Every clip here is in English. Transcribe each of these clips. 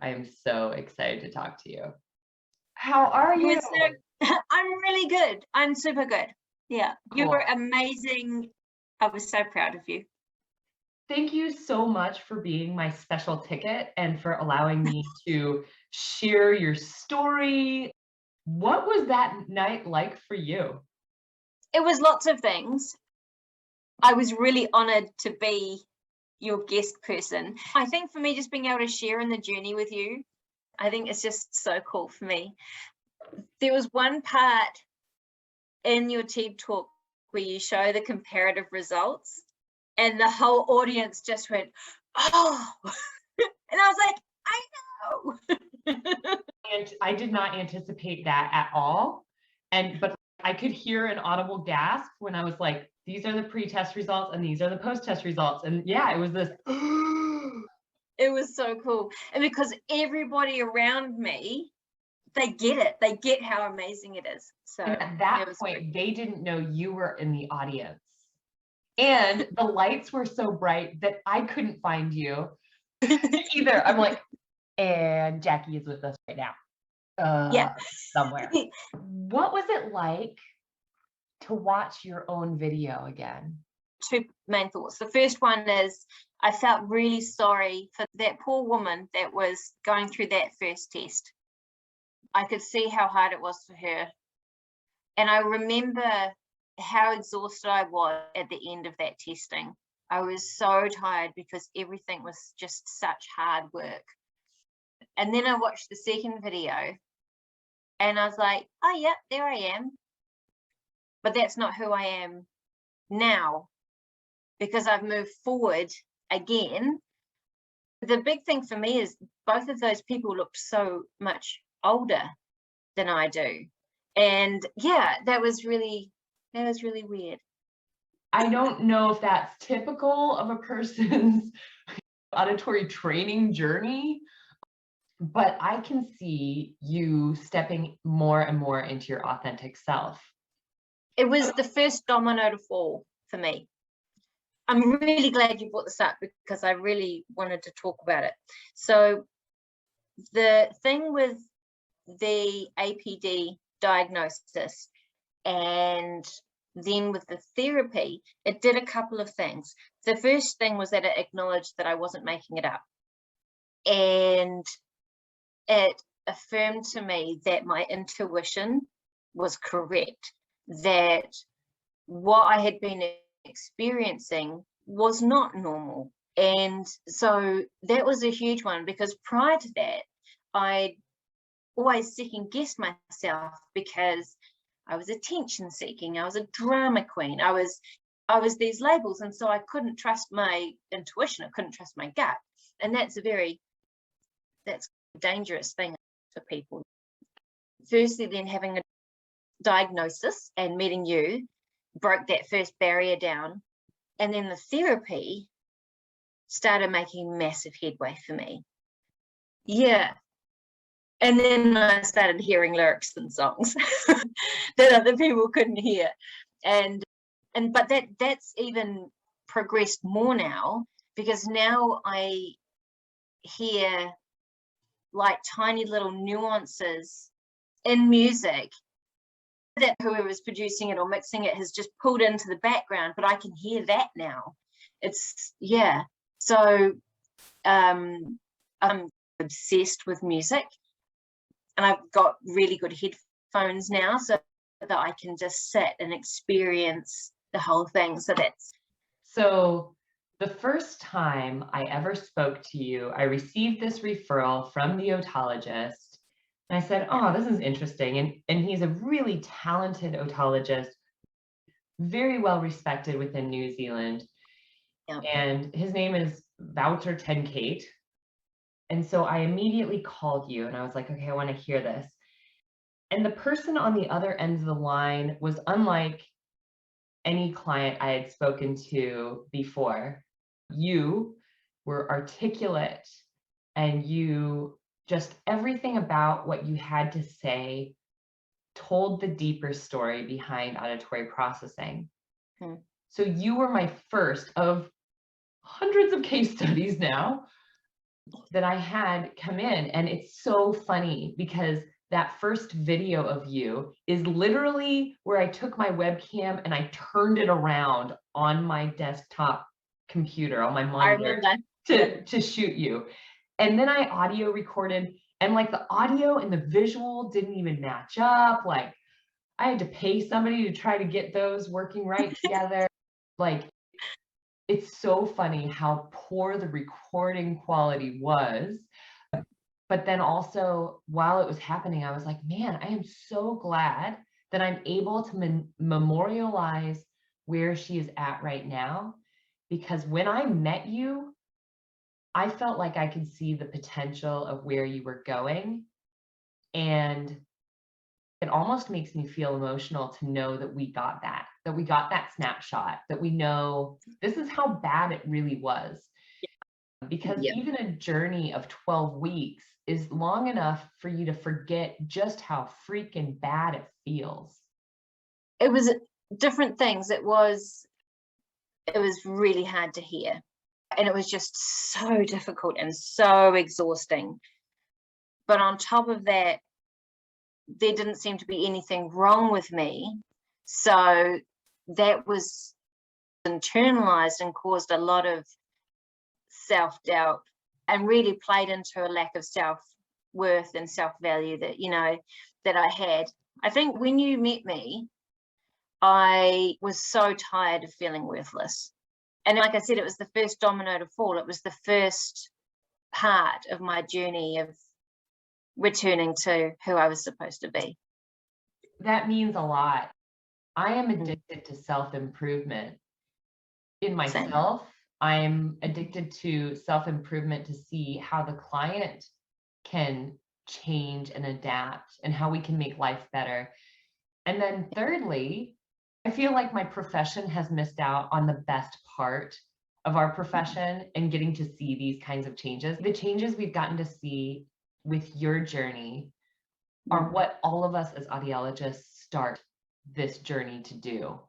I am so excited to talk to you. How are you? I'm really good. I'm super good. Yeah, Cool. you were amazing. I was so proud of you. Thank you so much for being my special ticket and for allowing me to share your story. What was that night like for you? It was lots of things. I was really honored to be your guest person. I think for me, just being able to share in the journey with you, I think it's just so cool for me. There was one part in your TED talk where you show the comparative results and the whole audience just went, oh, and I was like, I know. And I did not anticipate that at all. But I could hear an audible gasp when I was like, these are the pre-test results and these are the post-test results. And yeah, it was this. It was so cool. And because everybody around me, they get it. They get how amazing it is. So and at that point, they didn't know you were in the audience. And the lights were so bright that I couldn't find you either. I'm like, and Jackie is with us right now. Yeah. Somewhere. What was it like to watch your own video again? Two main thoughts. The first one is I felt really sorry for that poor woman that was going through that first test. I could see how hard it was for her. And I remember how exhausted I was at the end of that testing. I was so tired because everything was just such hard work. And then I watched the second video and I was like, oh yeah, there I am. But that's not who I am now, because I've moved forward again. The big thing for me is both of those people looked so much older than I do. And yeah, that was really weird. I don't know if that's typical of a person's auditory training journey, but I can see you stepping more and more into your authentic self. It was the first domino to fall for me. I'm really glad you brought this up because I really wanted to talk about it. So the thing with the APD diagnosis and then with the therapy, it did a couple of things. The first thing was that it acknowledged that I wasn't making it up. And it affirmed to me that my intuition was correct, that what I had been experiencing was not normal. And so that was a huge one, because prior to that, I always second guessed myself because I was attention seeking, I was a drama queen, I was these labels, and so I couldn't trust my intuition, I couldn't trust my gut. And that's a dangerous thing for people. Firstly, then having a diagnosis and meeting you broke that first barrier down, and then the therapy started making massive headway for me. Yeah. And then I started hearing lyrics and songs that other people couldn't hear. But that's even progressed more now, because now I hear like tiny little nuances in music that whoever's producing it or mixing it has just pulled into the background, but I can hear that now. It's, yeah. So I'm obsessed with music, and I've got really good headphones now so that I can just sit and experience the whole thing. So the first time I ever spoke to you, I received this referral from the otologist. And I said, oh, this is interesting. And he's a really talented otologist, very well respected within New Zealand. Yeah. And his name is Wouter ten Cate. And so I immediately called you and I was like, okay, I want to hear this. And the person on the other end of the line was unlike any client I had spoken to before. You were articulate, and you just, everything about what you had to say told the deeper story behind auditory processing. So you were my first of hundreds of case studies now that I had come in. And it's so funny because that first video of you is literally where I took my webcam and I turned it around on my desktop computer, on my I monitor, remember. to shoot you. And then I audio recorded, and like the audio and the visual didn't even match up. Like I had to pay somebody to try to get those working right together. Like, it's so funny how poor the recording quality was. But then also, while it was happening, I was like, man, I am so glad that I'm able to memorialize where she is at right now. Because when I met you, I felt like I could see the potential of where you were going. And it almost makes me feel emotional to know that we got that snapshot, that we know this is how bad it really was. Because Yeah. even a journey of 12 weeks is long enough for you to forget just how freaking bad it feels. It was different things. It was really hard to hear. And it was just so difficult and so exhausting. But on top of that, there didn't seem to be anything wrong with me. So that was internalized and caused a lot of self-doubt and really played into a lack of self-worth and self-value that, that I had. I think when you met me, I was so tired of feeling worthless. And like I said, it was the first domino to fall. It was the first part of my journey of returning to who I was supposed to be. That means a lot. I am addicted to self-improvement in myself. I'm addicted to self-improvement to see how the client can change and adapt and how we can make life better. And then thirdly, I feel like my profession has missed out on the best part of our profession and getting to see these kinds of changes. The changes we've gotten to see with your journey are what all of us as audiologists start this journey to do.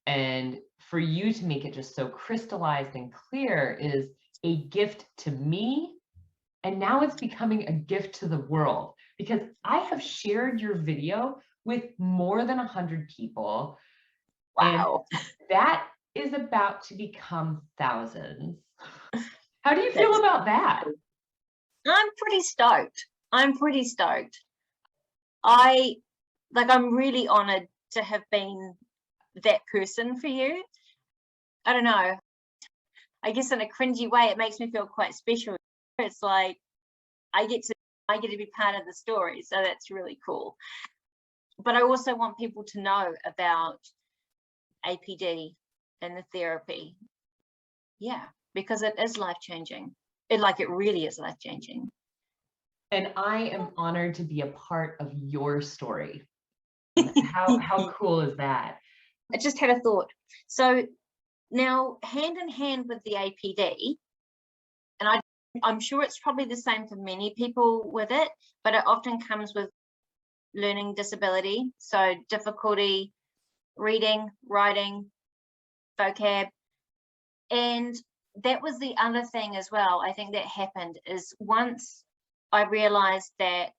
And for you to make it just so crystallized and clear is a gift to me. And now it's becoming a gift to the world because I have shared your video with more than 100 people. Wow. And that is about to become thousands. How do you feel about that? I'm pretty stoked. I'm really honored to have been that person for you. I don't know. I guess in a cringy way, it makes me feel quite special. It's like I get to be part of the story. So that's really cool. But I also want people to know about APD and the therapy. Yeah, because it is life-changing. It really is life-changing. And I am honored to be a part of your story. How cool is that? I just had a thought. So now, hand in hand with the APD, and I'm sure it's probably the same for many people with it, but it often comes with learning disability. So difficulty reading, writing, vocab. And that was the other thing as well, I think that happened is once I realized that,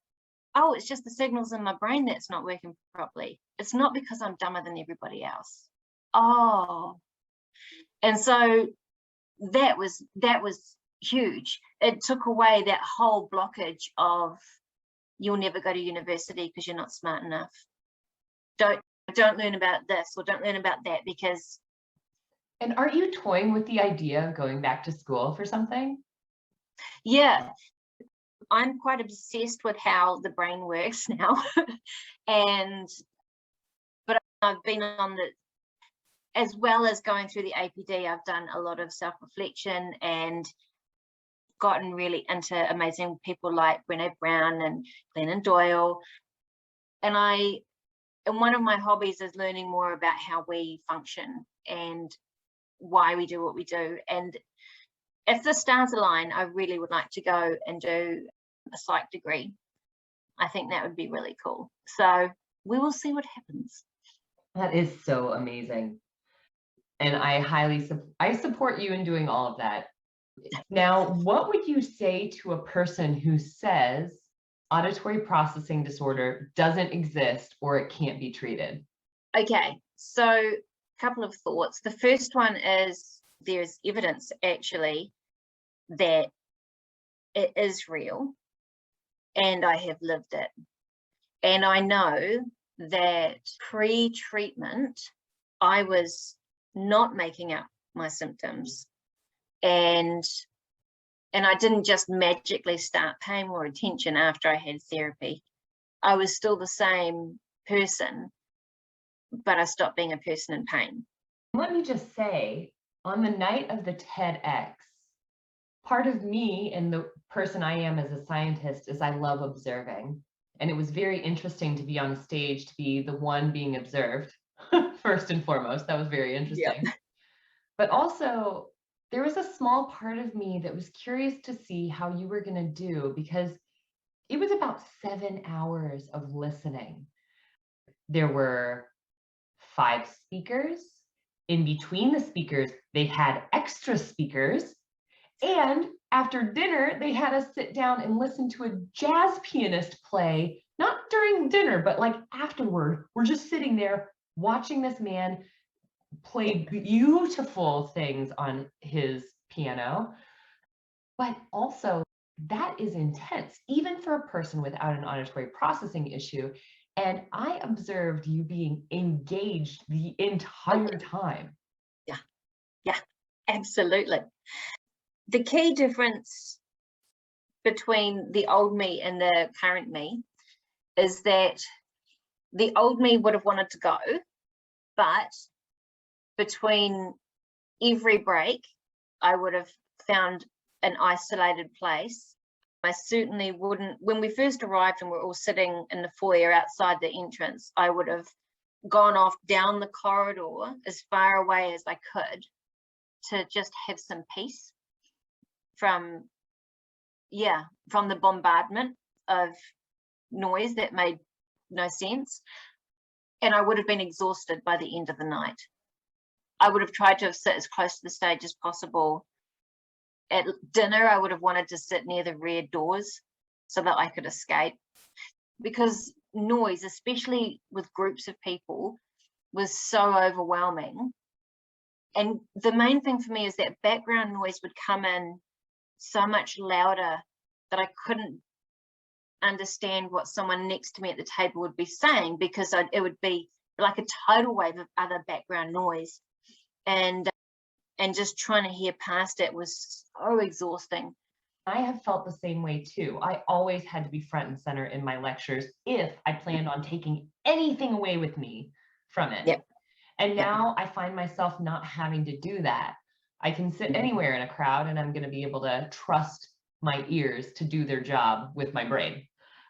oh, it's just the signals in my brain that's not working properly. It's not because I'm dumber than everybody else. Oh. And so that was huge. It took away that whole blockage of you'll never go to university because you're not smart enough. Don't learn about this or don't learn about that because. And are you toying with the idea of going back to school for something? Yeah, I'm quite obsessed with how the brain works now. But I've been on as well as going through the APD, I've done a lot of self-reflection and gotten really into amazing people like Brené Brown and Glennon Doyle. And one of my hobbies is learning more about how we function and why we do what we do. And if the stars align, I really would like to go and do a psych degree. I think that would be really cool. So we will see what happens. That is so amazing. And I support you in doing all of that. Now, what would you say to a person who says auditory processing disorder doesn't exist or it can't be treated? Okay, so a couple of thoughts. The first one is there's evidence actually that it is real, and I have lived it. And I know that pre-treatment, I was not making up my symptoms, and I didn't just magically start paying more attention after I had therapy. I was still the same person, but I stopped being a person in pain. Let me just say, on the night of the TEDx, part of me and the person I am as a scientist is I love observing. And it was very interesting to be on the stage, to be the one being observed, first and foremost. That was very interesting. Yep. But also, there was a small part of me that was curious to see how you were going to do, because it was about 7 hours of listening. There were 5 speakers. In between the speakers, they had extra speakers. And after dinner, they had us sit down and listen to a jazz pianist play, not during dinner, but like afterward. We're just sitting there watching this man play beautiful things on his piano. But also, that is intense, even for a person without an auditory processing issue. And I observed you being engaged the entire time. Yeah, absolutely. The key difference between the old me and the current me is that the old me would have wanted to go, but between every break, I would have found an isolated place. I certainly wouldn't, when we first arrived and we're all sitting in the foyer outside the entrance, I would have gone off down the corridor as far away as I could to just have some peace from the bombardment of noise that made no sense. And I would have been exhausted by the end of the night. I would have tried to sit as close to the stage as possible. At dinner, I would have wanted to sit near the rear doors so that I could escape, because noise, especially with groups of people, was so overwhelming. And the main thing for me is that background noise would come in so much louder that I couldn't understand what someone next to me at the table would be saying, because it would be like a tidal wave of other background noise. And just trying to hear past it was so exhausting. I have felt the same way too. I always had to be front and center in my lectures if I planned on taking anything away with me from it. Yep. And now I find myself not having to do that. I can sit anywhere in a crowd and I'm going to be able to trust my ears to do their job with my brain.